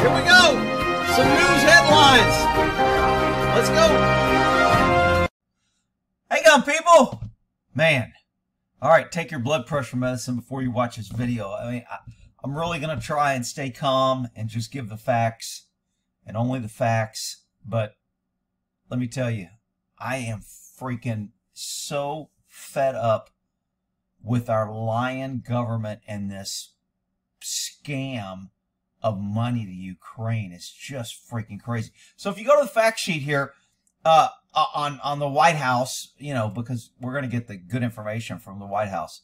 Here we go. Some news headlines. Let's go. Hey, gun people. Man. All right, take your blood pressure medicine before you watch this video. I mean, I'm really going to try and stay calm and just give the facts and only the facts. But let me tell you, I am freaking so fed up with our lying government and this scam of money to Ukraine. It's just freaking crazy. So if you go to the fact sheet here on the White House, you know, because we're going to get the good information from the White House.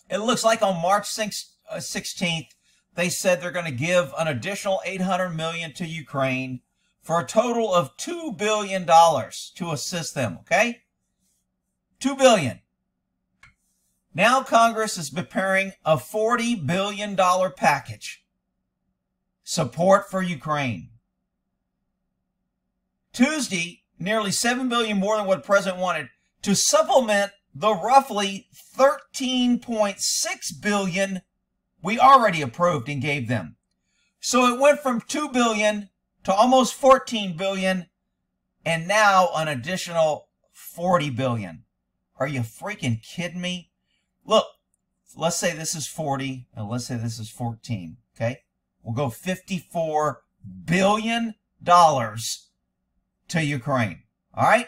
It looks like on March 16th, they said they're going to give an additional $800 million to Ukraine for a total of $2 billion to assist them, okay? $2 billion. Now Congress is preparing a $40 billion package. Support for Ukraine. Tuesday, nearly $7 billion more than what the president wanted to supplement the roughly $13.6 billion we already approved and gave them. So it went from $2 billion to almost $14 billion and now an additional $40 billion. Are you freaking kidding me? Look, let's say this is 40 and let's say this is 14, okay? We'll go $54 billion to Ukraine, all right?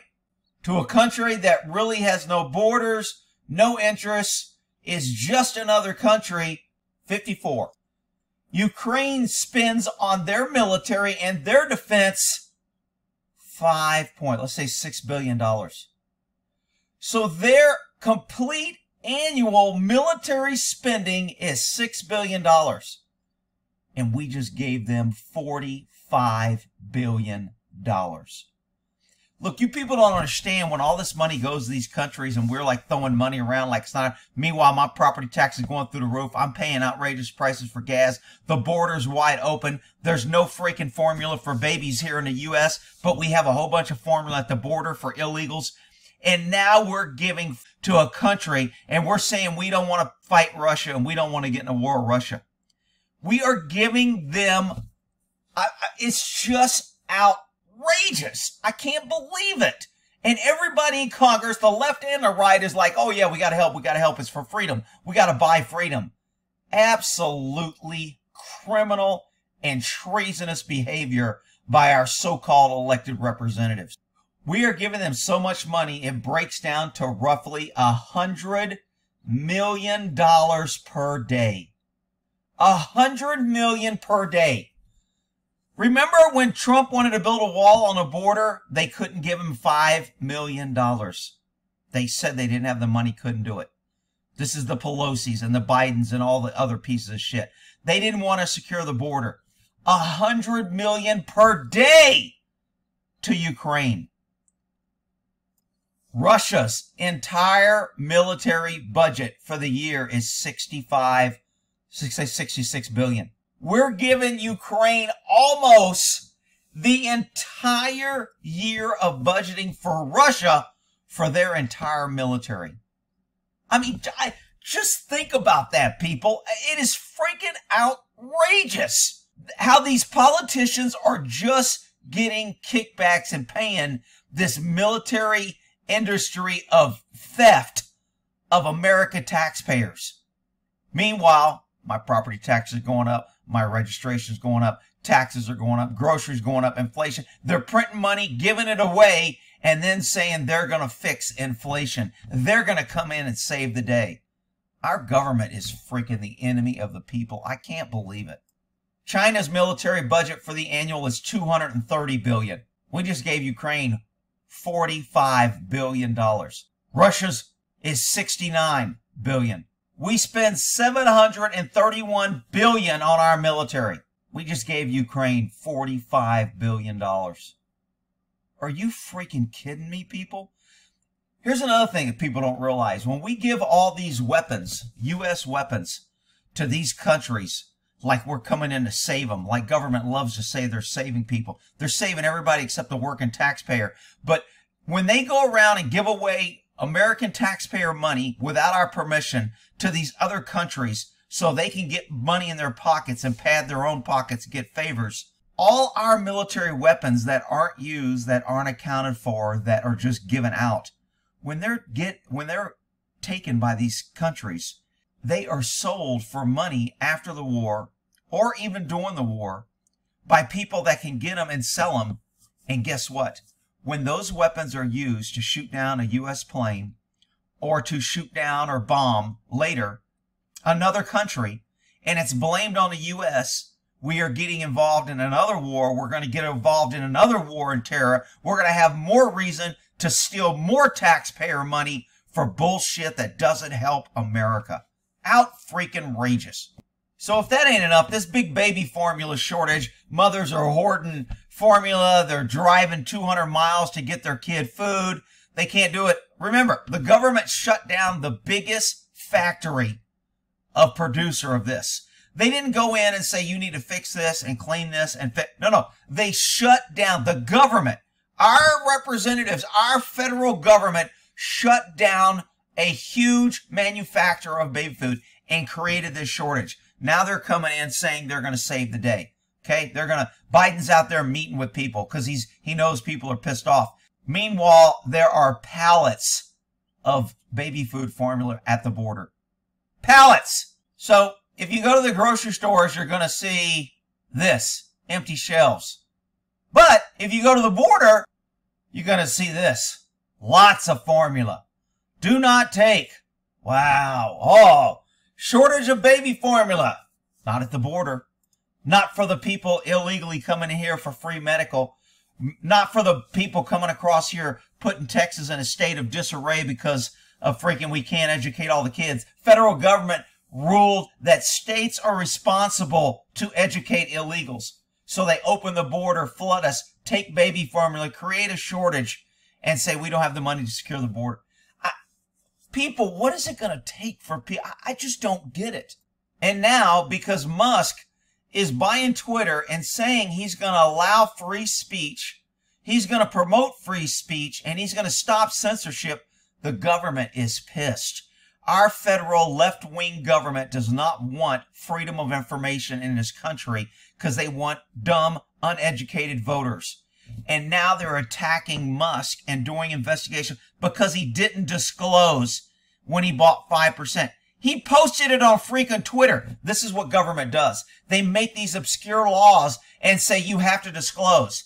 To a country that really has no borders, no interests, is just another country, 54. Ukraine spends on their military and their defense let's say $6 billion. So their complete annual military spending is $6 billion. And we just gave them $45 billion. Look, you people don't understand when all this money goes to these countries and we're like throwing money around like it's not. Meanwhile, my property tax is going through the roof. I'm paying outrageous prices for gas. The border's wide open. There's no freaking formula for babies here in the U.S., but we have a whole bunch of formula at the border for illegals. And now we're giving to a country and we're saying we don't want to fight Russia and we don't want to get in a war with Russia. We are giving them, it's just outrageous. I can't believe it. And everybody in Congress, the left and the right, is like, oh yeah, we got to help. We got to help. It's for freedom. We got to buy freedom. Absolutely criminal and treasonous behavior by our so-called elected representatives. We are giving them so much money, it breaks down to roughly $100 million per day. $100 million per day. Remember when Trump wanted to build a wall on the border? They couldn't give him $5 million. They said they didn't have the money, couldn't do it. This is the Pelosi's and the Bidens and all the other pieces of shit. They didn't want to secure the border. $100 million per day to Ukraine. Russia's entire military budget for the year is $66 billion. We're giving Ukraine almost the entire year of budgeting for Russia for their entire military. I mean, just think about that, people. It is freaking outrageous how these politicians are just getting kickbacks and paying this military industry of theft of American taxpayers. Meanwhile, my property taxes are going up, my registration is going up, taxes are going up, groceries going up, inflation. They're printing money, giving it away, and then saying they're going to fix inflation. They're going to come in and save the day. Our government is freaking the enemy of the people. I can't believe it. China's military budget for the annual is $230 billion. We just gave Ukraine $45 billion. Russia's is $69 billion. We spend $731 billion on our military. We just gave Ukraine $45 billion. Are you freaking kidding me, people? Here's another thing that people don't realize. When we give all these weapons, U.S. weapons, to these countries, like we're coming in to save them, like government loves to say they're saving people. They're saving everybody except the working taxpayer. But when they go around and give away American taxpayer money without our permission to these other countries so they can get money in their pockets and pad their own pockets and get favors. All our military weapons that aren't used, that aren't accounted for, that are just given out, when they're taken by these countries, they are sold for money after the war or even during the war by people that can get them and sell them. And guess what? When those weapons are used to shoot down a U.S. plane or to shoot down or bomb later another country, and it's blamed on the U.S., we are getting involved in another war. We're going to get involved in another war in terror. We're going to have more reason to steal more taxpayer money for bullshit that doesn't help America. Out freaking rageous. So if that ain't enough, this big baby formula shortage, mothers are hoarding formula. They're driving 200 miles to get their kid food. They can't do it. Remember, the government shut down the biggest factory of producer of this. They didn't go in and say, you need to fix this and clean this and fix. No. They shut down the government. Our representatives, our federal government shut down a huge manufacturer of baby food and created this shortage. Now they're coming in saying they're going to save the day. Okay? Biden's out there meeting with people because he knows people are pissed off. Meanwhile, there are pallets of baby food formula at the border. Pallets! So, if you go to the grocery stores, you're going to see this, empty shelves. But if you go to the border, you're going to see this, lots of formula. Do not take. Wow. Oh, shortage of baby formula. Not at the border. Not for the people illegally coming in here for free medical. Not for the people coming across here putting Texas in a state of disarray because of freaking we can't educate all the kids. Federal government ruled that states are responsible to educate illegals. So they open the border, flood us, take baby formula, create a shortage, and say we don't have the money to secure the border. People, what is it going to take for people? I just don't get it. And now, because Musk is buying Twitter and saying he's going to allow free speech, he's going to promote free speech, and he's going to stop censorship, the government is pissed. Our federal left-wing government does not want freedom of information in this country because they want dumb, uneducated voters. And now they're attacking Musk and doing investigation because he didn't disclose when he bought 5%. He posted it on freaking Twitter. This is what government does. They make these obscure laws and say you have to disclose.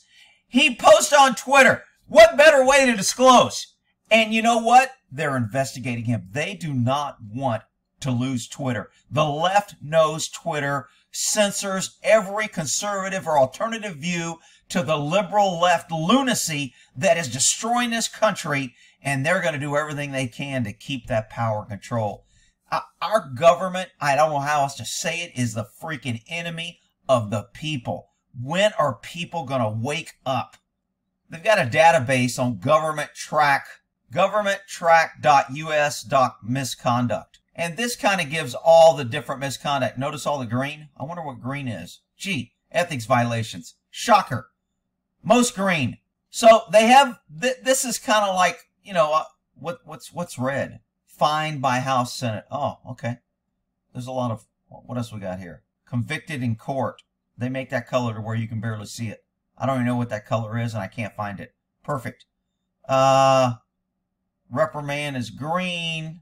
He posted on Twitter. What better way to disclose? And you know what? They're investigating him. They do not want to lose Twitter. The left knows Twitter censors every conservative or alternative view to the liberal left lunacy that is destroying this country, and they're going to do everything they can to keep that power control. Our government, I don't know how else to say it, is the freaking enemy of the people. When are people going to wake up? They've got a database on governmenttrack.us.misconduct. And this kind of gives all the different misconduct. Notice all the green? I wonder what green is. Gee, ethics violations. Shocker. Most green. So they have, this is kind of like, you know, what's red? Fined by House, Senate. Oh, okay. There's a lot of, what else we got here? Convicted in court. They make that color to where you can barely see it. I don't even know what that color is and I can't find it. Perfect. Reprimand is green.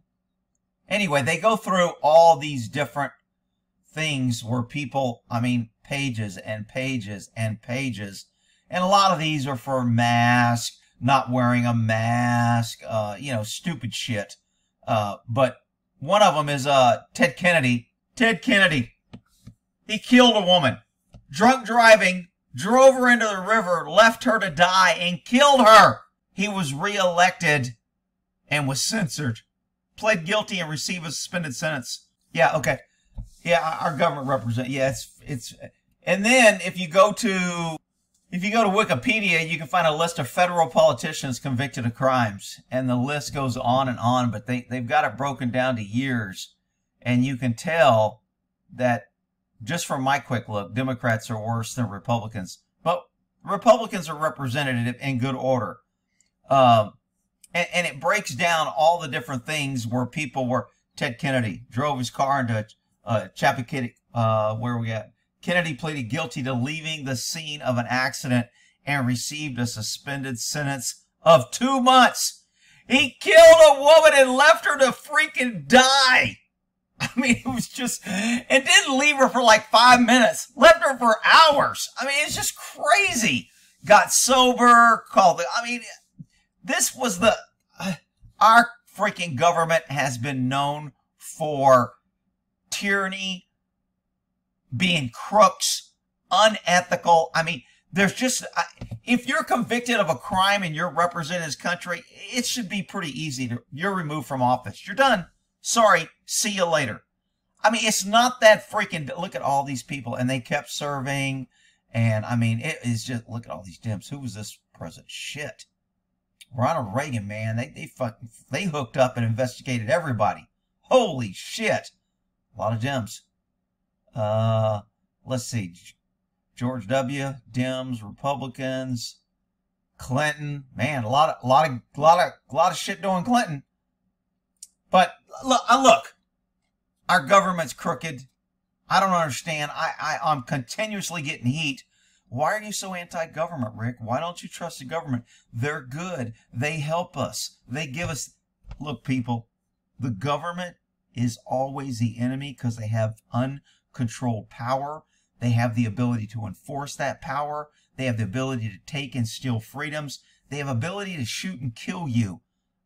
Anyway, they go through all these different things where people, I mean, pages and pages and pages. And a lot of these are for mask, not wearing a mask, you know, stupid shit. But one of them is Ted Kennedy. Ted Kennedy. He killed a woman. Drunk driving, drove her into the river, left her to die, and killed her. He was reelected and was censored. Pled guilty and received a suspended sentence. Yeah, okay. Yeah, our government represent. Yeah, it's. And then if you go to Wikipedia, you can find a list of federal politicians convicted of crimes, and the list goes on, but they've got it broken down to years, and you can tell that just from my quick look, Democrats are worse than Republicans, but Republicans are represented in good order. And it breaks down all the different things where people were. Ted Kennedy drove his car into where we at? Kennedy pleaded guilty to leaving the scene of an accident and received a suspended sentence of 2 months. He killed a woman and left her to freaking die. I mean, it was just, and didn't leave her for like 5 minutes. Left her for hours. I mean, it's just crazy. Got sober, this was our freaking government has been known for tyranny, being crooks, unethical. I mean, there's just, if you're convicted of a crime and you're representing this country, it should be pretty easy you're removed from office. You're done. Sorry. See you later. I mean, it's not that freaking, look at all these people, and they kept serving. And I mean, it is just, look at all these Dems. Who was this president? Shit. Ronald Reagan, man. They hooked up and investigated everybody. Holy shit. A lot of Dems. Let's see. George W. Dems, Republicans, Clinton. Man, a lot of shit doing Clinton. But look, our government's crooked. I don't understand. I'm continuously getting heat. Why are you so anti-government, Rick? Why don't you trust the government? They're good. They help us. They give us... Look, people, the government is always the enemy because they have uncontrolled power. They have the ability to enforce that power. They have the ability to take and steal freedoms. They have ability to shoot and kill you.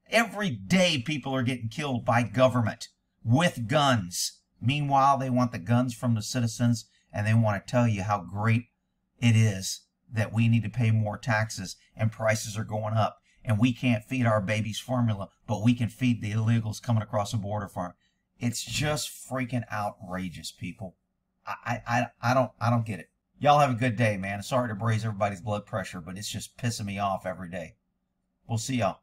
Every day people are getting killed by government with guns. Meanwhile, they want the guns from the citizens, and they want to tell you how great it is that we need to pay more taxes and prices are going up. And we can't feed our babies formula, but we can feed the illegals coming across the border for them. It's just freaking outrageous, people. I don't get it. Y'all have a good day, man. Sorry to raise everybody's blood pressure, but it's just pissing me off every day. We'll see y'all.